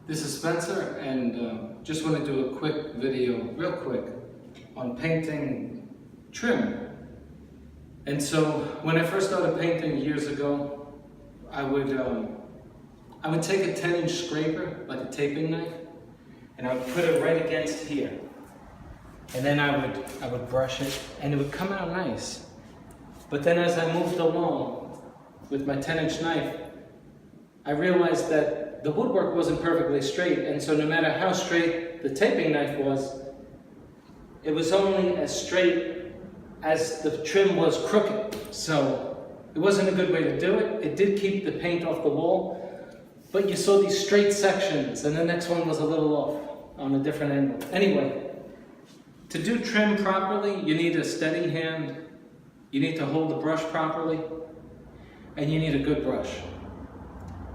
This is Spencer, and just want to do a quick video, real quick, on painting trim. And so when I first started painting years ago, I would take a 10-inch scraper, like a taping knife, and I would put it right against here. And then I would brush it, and it would come out nice. But then as I moved along with my 10-inch knife, I realized that the woodwork wasn't perfectly straight, and so no matter how straight the taping knife was, it was only as straight as the trim was crooked. So it wasn't a good way to do it. It did keep the paint off the wall, but you saw these straight sections, and the next one was a little off on a different angle. Anyway, to do trim properly, you need a steady hand, you need to hold the brush properly, and you need a good brush.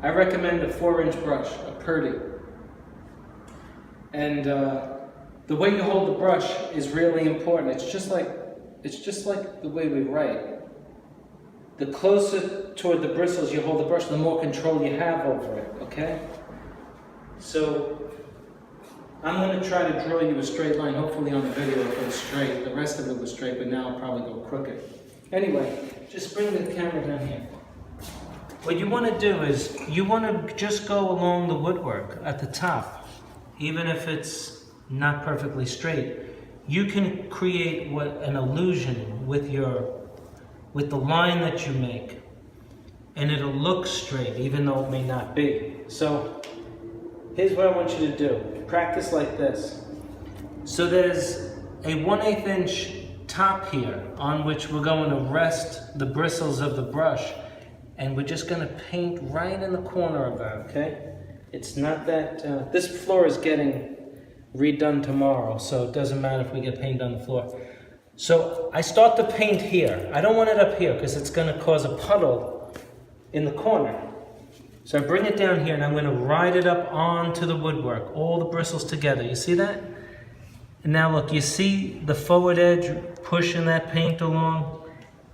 I recommend a 4-inch brush, a Purdy. And the way you hold the brush is really important. It's just like the way we write. The closer toward the bristles you hold the brush, the more control you have over it, okay? So I'm going to try to draw you a straight line. Hopefully on the video it goes straight. The rest of it was straight, but now I'll probably go crooked. Anyway, just bring the camera down here. What you want to do is, you want to just go along the woodwork at the top, even if it's not perfectly straight. You can create an illusion with the line that you make, and it'll look straight, even though it may not be. So here's what I want you to do. Practice like this. So there's a 1/8 inch top here on which we're going to rest the bristles of the brush. And we're just going to paint right in the corner of that, okay? It's not that, this floor is getting redone tomorrow, so it doesn't matter if we get paint on the floor. So I start to paint here. I don't want it up here because it's going to cause a puddle in the corner. So I bring it down here and I'm going to ride it up onto the woodwork, all the bristles together. You see that? And now look, you see the forward edge pushing that paint along?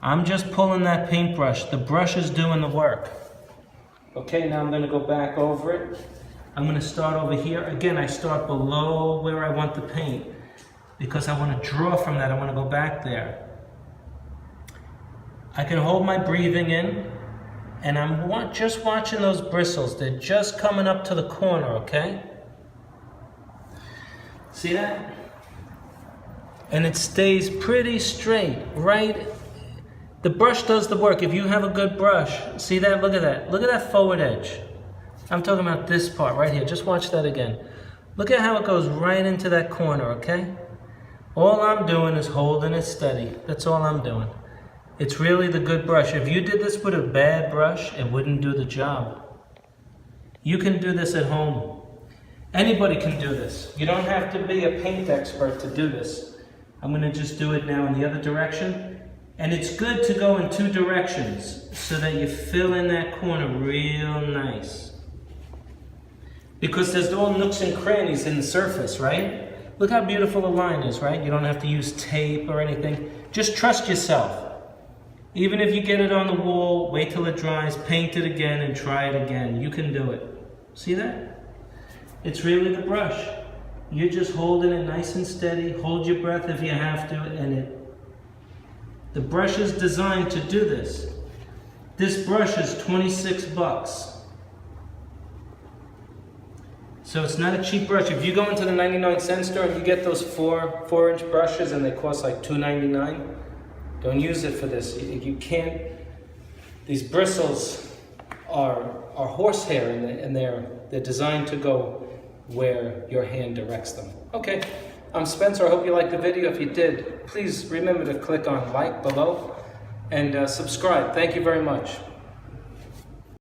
I'm just pulling that paintbrush. The brush is doing the work. Okay, now I'm going to go back over it. I'm going to start over here. Again, I start below where I want the paint because I want to draw from that. I want to go back there. I can hold my breathing in, and I'm just watching those bristles. They're just coming up to the corner, okay? See that? And it stays pretty straight, right? The brush does the work. If you have a good brush, see that? Look at that. Look at that forward edge. I'm talking about this part right here. Just watch that again. Look at how it goes right into that corner, okay? All I'm doing is holding it steady. That's all I'm doing. It's really the good brush. If you did this with a bad brush, it wouldn't do the job. You can do this at home. Anybody can do this. You don't have to be a paint expert to do this. I'm going to just do it now in the other direction. And it's good to go in 2 directions so that you fill in that corner real nice. Because there's all nooks and crannies in the surface, right? Look how beautiful the line is, right? You don't have to use tape or anything. Just trust yourself. Even if you get it on the wall, wait till it dries, paint it again and try it again. You can do it. See that? It's really the brush. You're just holding it nice and steady. Hold your breath if you have to, and the brush is designed to do this. This brush is 26 bucks. So it's not a cheap brush. If you go into the 99-cent store and you get those 4-inch brushes and they cost like $2.99, don't use it for this. You can't. These bristles are horsehair, and they're designed to go where your hand directs them. Okay. I'm Spencer. I hope you liked the video. If you did, please remember to click on like below and subscribe. Thank you very much.